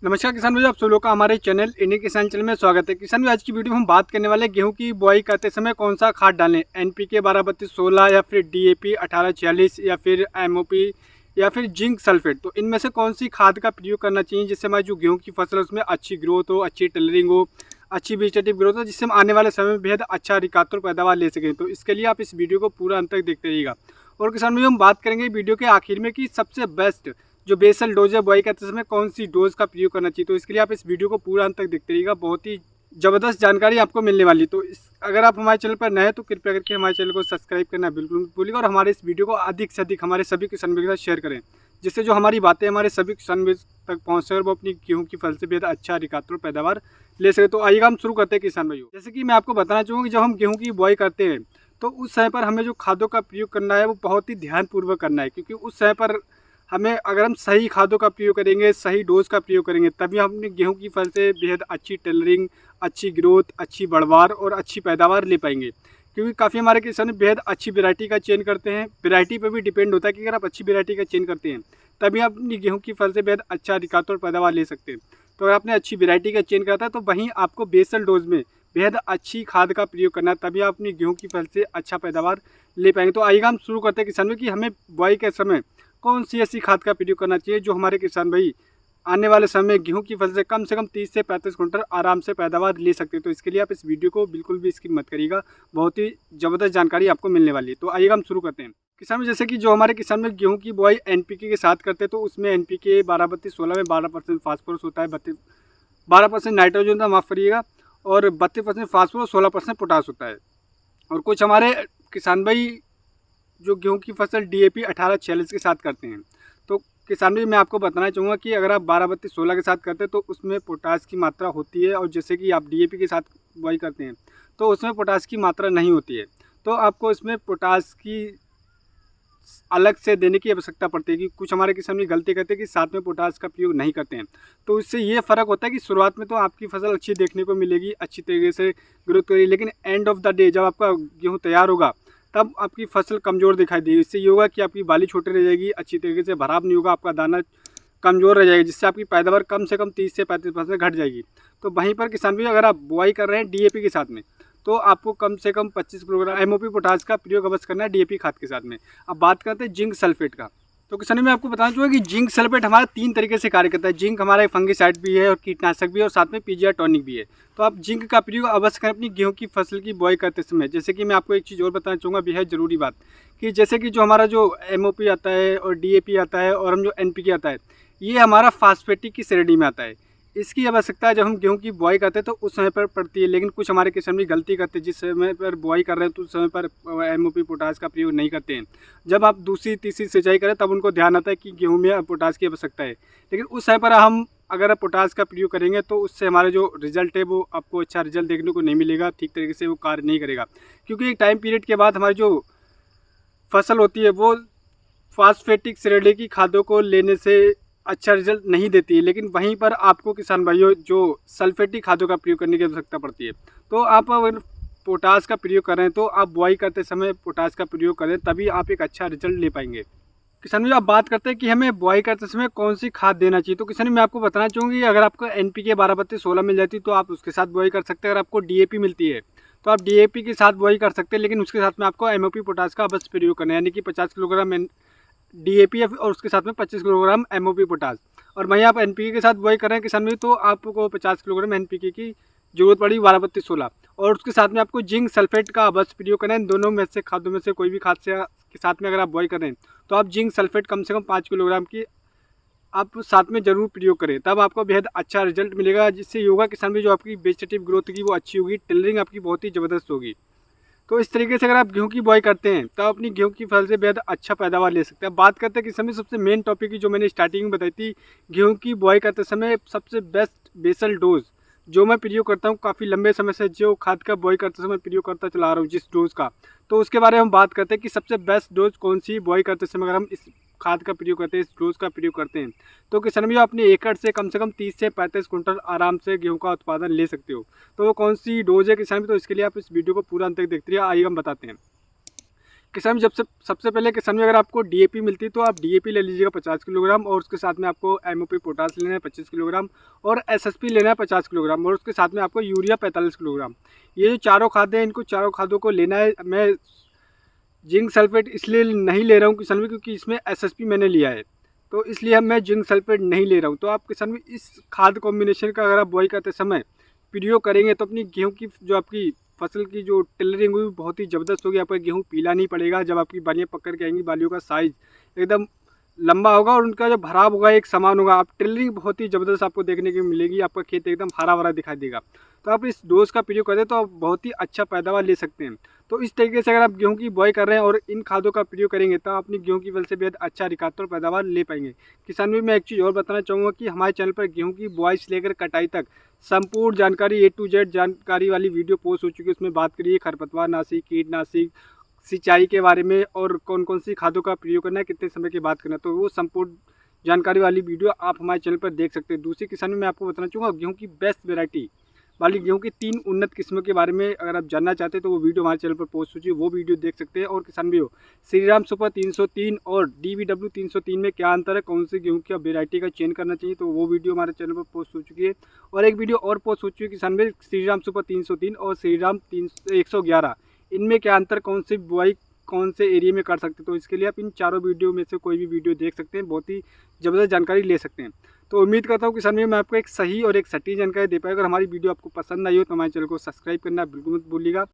नमस्कार किसान भाई, आप सब लोग का हमारे चैनल इंडियन किसान चैनल में स्वागत है। किसान भाई, आज की वीडियो में हम बात करने वाले हैं गेहूं की बुआई करते समय कौन सा खाद डालें। एनपीके 12-32-16 या फिर डीएपी 18-46 या फिर एमओपी या फिर जिंक सल्फेट। तो इनमें से कौन सी खाद का प्रयोग करना चाहिए जिससे हमारी जो गेहूँ की फसल है उसमें अच्छी ग्रोथ हो, अच्छी टेलरिंग हो, अच्छी वेजिटेटिव ग्रोथ हो, जिससे हम आने वाले समय में बेहद अच्छा रिकार्ड पैदावार ले सकें। तो इसके लिए आप इस वीडियो को पूरा अंत तक देखते रहिएगा। और किसान भाई, हम बात करेंगे वीडियो के आखिर में कि सबसे बेस्ट जो बेसल डोज है बुआई करते समय कौन सी डोज का प्रयोग करना चाहिए। तो इसके लिए आप इस वीडियो को पूरा अंत तक देखते रहिएगा, बहुत ही ज़बरदस्त जानकारी आपको मिलने वाली। तो अगर आप हमारे चैनल पर नए हैं तो कृपया करके हमारे चैनल को सब्सक्राइब करना बिल्कुल मत भूलिएगा और हमारे इस वीडियो को अधिक से अधिक हमारे सभी किसान भाइयों के साथ शेयर करें, जिससे जो हमारी बातें हमारे सभी किसान भाइयों तक पहुँच सके और वो अपनी गेहूँ की फसल से बेहद अच्छा रिकार्ड पैदावार ले सके। तो आइएगा हम शुरू करते हैं किसान भाइयों। जैसे कि मैं आपको बताना चाहूँगा कि जब हम गेहूँ की बुआई करते हैं तो उस समय पर हमें जो खादों का प्रयोग करना है वो बहुत ही ध्यानपूर्वक करना है, क्योंकि उस समय पर हमें अगर हम सही खादों का प्रयोग करेंगे, सही डोज का प्रयोग करेंगे, तभी हम अपनी गेहूं की फसल से बेहद अच्छी टेलरिंग, अच्छी ग्रोथ, अच्छी बढ़वार और अच्छी पैदावार ले पाएंगे। क्योंकि काफ़ी हमारे किसान बेहद अच्छी वैरायटी का चयन करते हैं। वैरायटी पर भी डिपेंड होता है कि अगर आप अच्छी वैरायटी का चयन करते हैं तभी आप अपनी गेहूँ की फसल से बेहद अच्छा रिकार्ड और पैदावार ले सकते हैं। तो अगर आपने अच्छी वैरायटी का चयन करता है तो वहीं आपको बेसल डोज में बेहद अच्छी खाद का प्रयोग करना है, तभी आप अपनी गेहूँ की फसल से अच्छा पैदावार ले पाएंगे। तो आइएगा हम शुरू करते हैं किसान भाई कि हमें बुआई के समय कौन सी ऐसी खाद का प्रयोग करना चाहिए जो हमारे किसान भाई आने वाले समय में गेहूं की फसल से कम 30 से 35 कुंटल आराम से पैदावार ले सकते हैं। तो इसके लिए आप इस वीडियो को बिल्कुल भी स्किप मत करिएगा, बहुत ही ज़बरदस्त जानकारी आपको मिलने वाली है। तो आइएगा हम शुरू करते हैं किसान भाई। जैसे कि जो हमारे किसान में गेहूं की बुआई एनपीके के साथ करते हैं तो उसमें एनपीके 12-32-16 में 12% फास्फोरस होता है, 12% नाइट्रोजन था, माफ़ करिएगा, और 32% फास्फोरस, 16% पोटास होता है। और कुछ हमारे किसान भाई जो गेहूं की फसल डीएपी 18-46 के साथ करते हैं। तो किसान भाई, मैं आपको बताना चाहूँगा कि अगर आप 12-32-16 के साथ करते हैं तो उसमें पोटास की मात्रा होती है, और जैसे कि आप डीएपी के साथ बुआई करते हैं तो उसमें पोटास की मात्रा नहीं होती है। तो आपको इसमें पोटास की अलग से देने की आवश्यकता पड़ती है कि कुछ हमारे किसान भी गलती करते हैं कि साथ में पोटास का प्रयोग नहीं करते हैं। तो इससे ये फ़र्क होता है कि शुरुआत में तो आपकी फसल अच्छी देखने को मिलेगी, अच्छी तरीके से ग्रोथ करेगी, लेकिन एंड ऑफ द डे जब आपका गेहूँ तैयार होगा तब आपकी फसल कमज़ोर दिखाई देगी। इससे ये होगा कि आपकी बाली छोटी रह जाएगी, अच्छी तरीके से भराव नहीं होगा, आपका दाना कमज़ोर रह जाएगा, जिससे आपकी पैदावार कम से कम 30 से 35% घट जाएगी। तो वहीं पर किसान भी अगर आप बुआई कर रहे हैं डीएपी के साथ में तो आपको कम से कम 25 किलोग्राम एमओपी पोटास का प्रयोग अवश्य करना है डीएपी खाद के साथ में। अब बात करते हैं जिंक सल्फेट का। तो किसान मैं आपको बताना चाहूँगा कि जिंक सल्फेट हमारा 3 तरीके से कार्य करता है। जिंक हमारा एक फंगिसाइड भी है और कीटनाशक भी है, और साथ में पीजीआर टॉनिक भी है। तो आप जिंक का प्रयोग अवश्य करें अपनी गेहूं की फसल की बुआई करते समय। जैसे कि मैं आपको एक चीज़ और बताना चाहूँगा, बेहद ज़रूरी बात, कि जैसे कि जो हमारा जो एमओपी आता है और डीएपी आता है और हम जो एनपीके आता है, ये हमारा फास्फेटिक की श्रेणी में आता है। इसकी आवश्यकता जब हम गेहूं की बुआई करते हैं तो उस समय पर पड़ती है, लेकिन कुछ हमारे किसान भी गलती करते हैं, जिस समय पर बुआई कर रहे हैं तो उस समय पर एमओपी पोटास का प्रयोग नहीं करते हैं। जब आप दूसरी तीसरी सिंचाई करें तब उनको ध्यान आता है कि गेहूं में पोटास की आवश्यकता है, लेकिन उस समय पर हम अगर पोटास का प्रयोग करेंगे तो उससे हमारा जो रिजल्ट है वो आपको अच्छा रिजल्ट देखने को नहीं मिलेगा, ठीक तरीके से वो कार्य नहीं करेगा। क्योंकि एक टाइम पीरियड के बाद हमारी जो फसल होती है वो फास्फेटिक श्रेणी की खादों को लेने से अच्छा रिजल्ट नहीं देती है, लेकिन वहीं पर आपको किसान भाइयों जो सल्फेटिक खादों का प्रयोग करने की आवश्यकता पड़ती है। तो आप अगर पोटास का प्रयोग करें तो आप बुआई करते समय पोटास का प्रयोग करें, तभी आप एक अच्छा रिजल्ट ले पाएंगे। किसान भाई, आप बात करते हैं कि हमें बुआई करते समय कौन सी खाद देना चाहिए। तो किसान मैं आपको बताना चाहूँगी, अगर आपको एनपीके 12-32-16 मिल जाती है तो आप उसके साथ बुआई कर सकते हैं। अगर आपको डीएपी मिलती है तो आप डीएपी के साथ बुआई कर सकते हैं, लेकिन उसके साथ में आपको एमओपी पोटास का अवश्य प्रयोग करना है, यानी कि 50 किलोग्राम डीएपी और उसके साथ में 25 किलोग्राम एमओपी पोटास। और वहीं आप एनपीके के साथ बुआई कर रहे हैं किसान भाई तो आपको 50 किलोग्राम एनपीके की जरूरत पड़ी 12-32-16, और उसके साथ में आपको जिंक सल्फेट का अवश्य प्रयोग करना है। इन दोनों में से खादों में से कोई भी खाद से के साथ में अगर आप बुआई करें तो आप जिंक सल्फेट कम से कम 5 किलोग्राम की आप साथ में ज़रूर प्रयोग करें, तब आपको बेहद अच्छा रिजल्ट मिलेगा। जिससे योगा किसान भी जो आपकी वेजिटेटिव ग्रोथ की वो अच्छी होगी, टेलरिंग आपकी बहुत ही ज़बरदस्त होगी। तो इस तरीके से अगर आप गेहूं की बुआई करते हैं तो अपनी गेहूं की फसल से बेहद अच्छा पैदावार ले सकते हैं। बात करते हैं कि समय सबसे मेन टॉपिक की जो मैंने स्टार्टिंग में बताई थी, गेहूं की बुआई करते समय सबसे बेस्ट बेसल डोज जो मैं प्रयोग करता हूं काफ़ी लंबे समय से, जो खाद का बुआई करते समय प्रयोग करता चला रहा हूं जिस डोज का, तो उसके बारे में हम बात करते हैं कि सबसे बेस्ट डोज कौन सी बुआई करते समय अगर हम इस खाद का प्रयोग करते हैं, इस डोज का प्रयोग करते हैं, तो किसान भी अपने एकड़ से कम 30 से 35 कुंटल आराम से गेहूं का उत्पादन ले सकते हो। तो वो कौन सी डोज है किसान भी, तो इसके लिए आप इस वीडियो को पूरा अंत तक देखते रहिए। आइए हम बताते हैं किसान जब से सबसे पहले किसान में अगर आपको डीएपी मिलती है तो आप डीएपी ले लीजिएगा 50 किलोग्राम, और उसके साथ में आपको एमओपी पोटास लेना है 25 किलोग्राम, और एसएसपी लेना है 50 किलोग्राम, और उसके साथ में आपको यूरिया 45 किलोग्राम। ये जो चारों खाद हैं, इनको चारों खादों को लेना है। मैं जिंक सल्फेट इसलिए नहीं ले रहा हूँ किसान में, क्योंकि इसमें एसएसपी मैंने लिया है, तो इसलिए मैं जिंक सल्फेट नहीं ले रहा हूँ। तो आप किसान में इस खाद कॉम्बिनेशन का अगर आप बुआई करते समय प्रयोग करेंगे तो अपनी गेहूँ की जो आपकी फसल की जो टिलरिंग हुई बहुत ही ज़बरदस्त होगी। आपका गेहूँ पीला नहीं पड़ेगा। जब आपकी बालियाँ पकड़ के आएंगी, बालियों का साइज़ एकदम लंबा होगा और उनका जो भराव होगा एक समान होगा। आप टिलरिंग बहुत ही ज़बरदस्त आपको देखने को मिलेगी। आपका खेत एकदम हरा भरा दिखाई देगा। तो आप इस डोज का प्रयोग करें तो आप बहुत ही अच्छा पैदावार ले सकते हैं। तो इस तरीके से अगर आप गेहूं की बुआई कर रहे हैं और इन खादों का प्रयोग करेंगे तो आप अपनी गेहूं की फसल से बेहद अच्छा अधिकतर और पैदावार ले पाएंगे। किसान भी मैं एक चीज़ और बताना चाहूँगा कि हमारे चैनल पर गेहूं की बुआई से लेकर कटाई तक संपूर्ण जानकारी A to Z जानकारी वाली वीडियो पोस्ट हो चुकी है। उसमें बात करिए खरपतवार नाशी, कीटनाशी, सिंचाई के बारे में और कौन कौन सी खादों का प्रयोग करना है, कितने समय की बात करना है, तो वो संपूर्ण जानकारी वाली वीडियो आप हमारे चैनल पर देख सकते हैं। दूसरी किसान में मैं आपको बताना चाहूँगा गेहूं की बेस्ट वेराइटी वाली गेहूं की 3 उन्नत किस्मों के बारे में अगर आप जानना चाहते हैं तो वो वीडियो हमारे चैनल पर पोस्ट हो चुकी है, वो वीडियो देख सकते हैं। और किसान भी हो श्रीराम सुपर 303 और DBW 303 में क्या अंतर है, कौन सी गेहूं की वेराइटी का चयन करना चाहिए, तो वो वीडियो हमारे चैनल पर पोस्ट हो चुकी है। और एक वीडियो और पोस्ट हो चुकी है किसान में श्रीराम सुपर 303 और श्रीराम 111, इनमें क्या अंतर, कौन सी बुआई कौन से एरिया में कर सकते हैं। तो इसके लिए आप इन चारों वीडियो में से कोई भी वीडियो देख सकते हैं, बहुत ही ज़बरदस्त जानकारी ले सकते हैं। तो उम्मीद करता हूँ किसान में मैं आपको एक सही और एक सटीक जानकारी दे पाया। अगर हमारी वीडियो आपको पसंद आई हो तो हमारे चैनल को सब्सक्राइब करना बिल्कुल मत भूलिएगा।